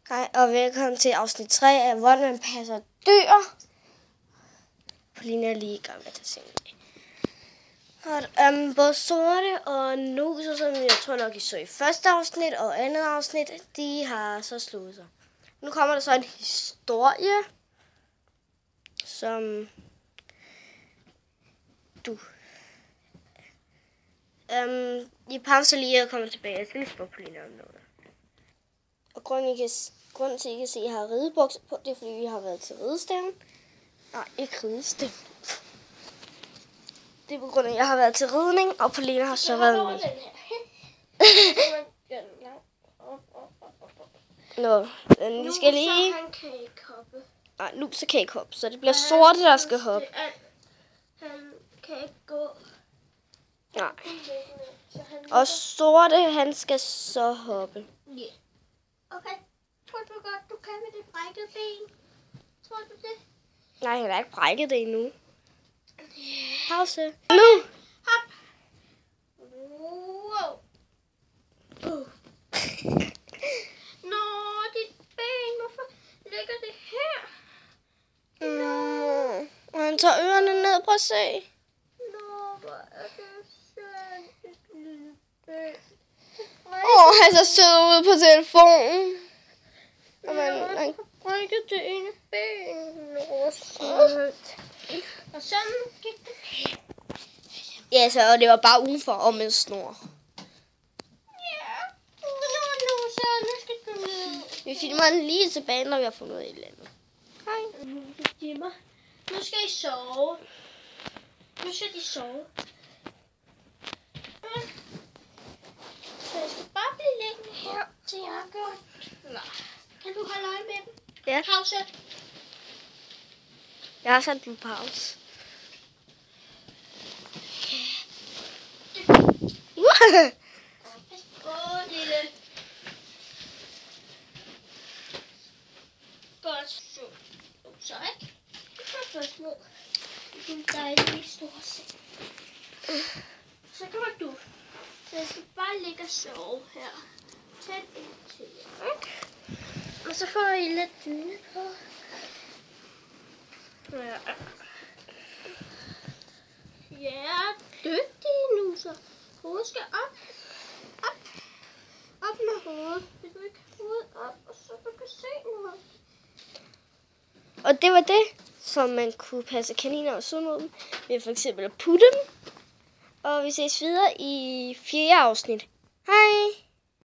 Hej og velkommen til afsnit 3 af hvordan man passer dyr. Pauline er lige i gang med at tage sengen. Både Sorte og Nuser, som jeg tror nok I så i første afsnit og andet afsnit, de har så slået sig. Nu kommer der så en historie, som I pauser lige og kommer tilbage. Jeg skal lige spørge Pauline om noget. Og grunden til, at I kan se, at jeg har ridebukser på, det er, fordi vi har været til ridestævn. Nej, ikke ridestævn. Det er på grund af, at jeg har været til ridning, og Pauline har så været med. Nå, vi skal lige... Nu så han kagehoppe. Nej, nu så kagehoppe, så det bliver Sorte, der skal hoppe. Han kan ikke gå. Nej. Og Sorte, han skal så hoppe. Ja. Okay. Tror du godt, du kan med det brækkede ben? Tror du det? Nej, han har ikke brækket det endnu. Pause. Nu! Hop! Wow! Nå, dit ben, hvorfor ligger det her? Og han tager ørerne ned, prøv at se. Nå, hvor er det sødt, dit lille ben. Han er så sød ude på telefonen. Han har brækket det ene ben. Nå, sødt. Og sådan gik det. Ja, så og det var bare udenfor om en snor. Ja, nu skal du ned. Vi filmer den lige tilbage, når vi har fundet et eller andet. Hej. Nu skal I sove. Nu skal de sove. Så jeg skal bare blive liggende her, til jeg er godt. Nej. Kan du holde øje med dem? Ja. Pause. Jeg har sat en pause. Lille. Godt. Så ikke? Det er først ned. Det er en dejlig stor seng. Så kommer du. Så jeg skal bare ligge og sove her. Tæt ind til jer. Og så får I lidt dyne på. Ja, dygtige nu så. Hovedet skal op. Op med hovedet. Hvis du ikke har hovedet op, og så du kan se noget. Og det var det, som man kunne passe kaniner og sunde mod dem. Ved for eksempel at putte dem. Og vi ses videre i 4. afsnit. Hej!